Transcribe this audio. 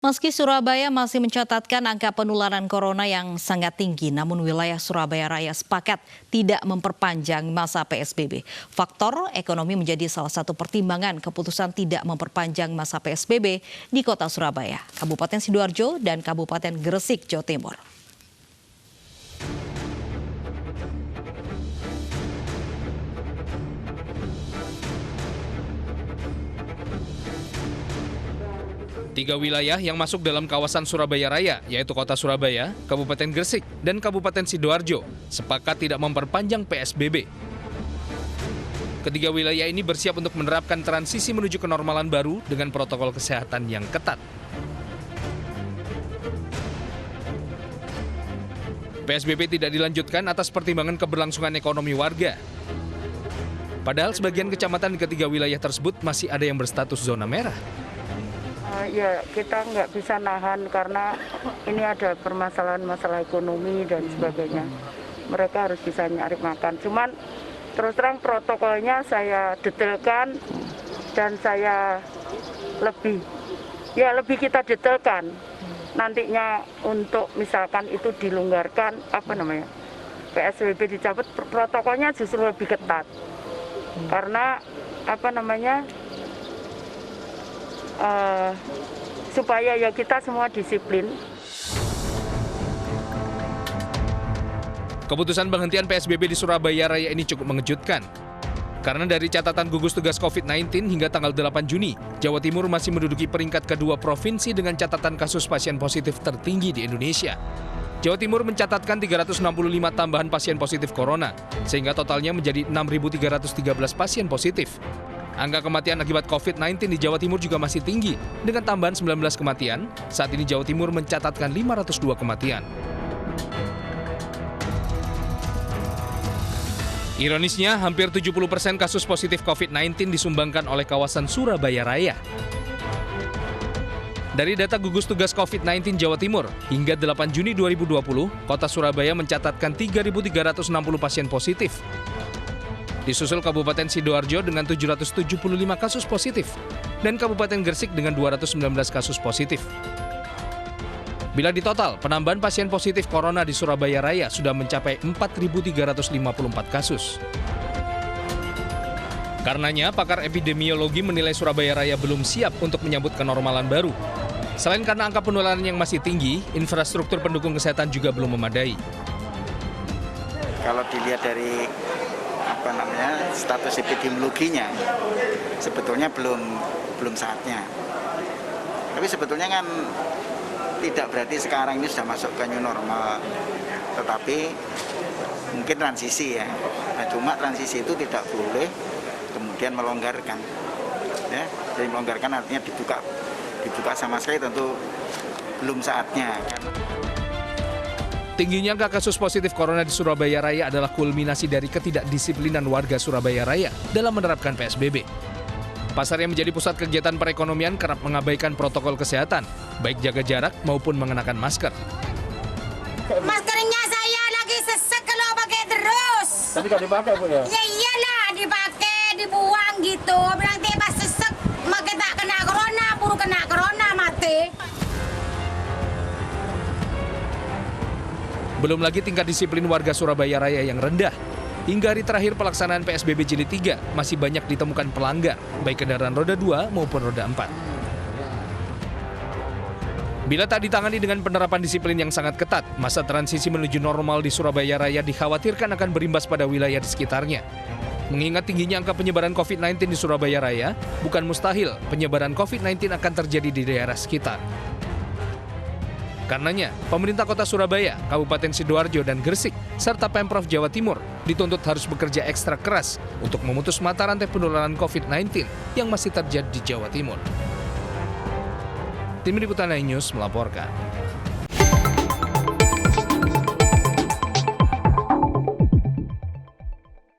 Meski Surabaya masih mencatatkan angka penularan corona yang sangat tinggi, namun wilayah Surabaya Raya sepakat tidak memperpanjang masa PSBB. Faktor ekonomi menjadi salah satu pertimbangan keputusan tidak memperpanjang masa PSBB di kota Surabaya, Kabupaten Sidoarjo, dan Kabupaten Gresik, Jawa Timur. Tiga wilayah yang masuk dalam kawasan Surabaya Raya, yaitu Kota Surabaya, Kabupaten Gresik, dan Kabupaten Sidoarjo, sepakat tidak memperpanjang PSBB. Ketiga wilayah ini bersiap untuk menerapkan transisi menuju kenormalan baru dengan protokol kesehatan yang ketat. PSBB tidak dilanjutkan atas pertimbangan keberlangsungan ekonomi warga. Padahal sebagian kecamatan di ketiga wilayah tersebut masih ada yang berstatus zona merah. Ya, kita nggak bisa nahan karena ini ada permasalahan masalah ekonomi dan sebagainya. Mereka harus bisa nyari makan. Cuman terus terang protokolnya saya detailkan dan saya lebih kita detailkan. Nantinya untuk misalkan itu dilonggarkan, PSBB dicabut, protokolnya justru lebih ketat. Karena supaya ya kita semua disiplin. Keputusan penghentian PSBB di Surabaya Raya ini cukup mengejutkan. Karena dari catatan gugus tugas COVID-19 hingga tanggal 8 Juni, Jawa Timur masih menduduki peringkat kedua provinsi dengan catatan kasus pasien positif tertinggi di Indonesia. Jawa Timur mencatatkan 365 tambahan pasien positif corona, sehingga totalnya menjadi 6.313 pasien positif. Angka kematian akibat COVID-19 di Jawa Timur juga masih tinggi, dengan tambahan 19 kematian. Saat ini Jawa Timur mencatatkan 502 kematian. Ironisnya, hampir 70% kasus positif COVID-19 disumbangkan oleh kawasan Surabaya Raya. Dari data gugus tugas COVID-19 Jawa Timur, hingga 8 Juni 2020, kota Surabaya mencatatkan 3.360 pasien positif. Disusul Kabupaten Sidoarjo dengan 775 kasus positif, dan Kabupaten Gresik dengan 219 kasus positif. Bila ditotal, penambahan pasien positif corona di Surabaya Raya sudah mencapai 4.354 kasus. Karenanya, pakar epidemiologi menilai Surabaya Raya belum siap untuk menyambut kenormalan baru. Selain karena angka penularan yang masih tinggi, infrastruktur pendukung kesehatan juga belum memadai. Kalau dilihat dari status epidemiologinya, sebetulnya belum saatnya. Tapi sebetulnya kan tidak berarti sekarang ini sudah masuk ke new normal, tetapi mungkin transisi ya. Nah, cuma transisi itu tidak boleh kemudian melonggarkan. Ya, jadi melonggarkan artinya dibuka sama sekali, tentu belum saatnya. Tingginya angka kasus positif corona di Surabaya Raya adalah kulminasi dari ketidakdisiplinan warga Surabaya Raya dalam menerapkan PSBB. Pasar yang menjadi pusat kegiatan perekonomian kerap mengabaikan protokol kesehatan, baik jaga jarak maupun mengenakan masker. Maskernya saya lagi sesek kalau pakai terus. Tapi kalau dipakai, Bu, ya? Ya iyalah, dipakai, dibuang gitu. Berarti pas sesek, kita kena corona, buru kena corona, mati. Belum lagi tingkat disiplin warga Surabaya Raya yang rendah. Hingga hari terakhir pelaksanaan PSBB Jilid 3, masih banyak ditemukan pelanggar, baik kendaraan roda 2 maupun roda 4. Bila tak ditangani dengan penerapan disiplin yang sangat ketat, masa transisi menuju normal di Surabaya Raya dikhawatirkan akan berimbas pada wilayah di sekitarnya. Mengingat tingginya angka penyebaran COVID-19 di Surabaya Raya, bukan mustahil penyebaran COVID-19 akan terjadi di daerah sekitar. Karenanya, pemerintah kota Surabaya, Kabupaten Sidoarjo, dan Gresik, serta Pemprov Jawa Timur dituntut harus bekerja ekstra keras untuk memutus mata rantai penularan COVID-19 yang masih terjadi di Jawa Timur. Tim Liputan News melaporkan.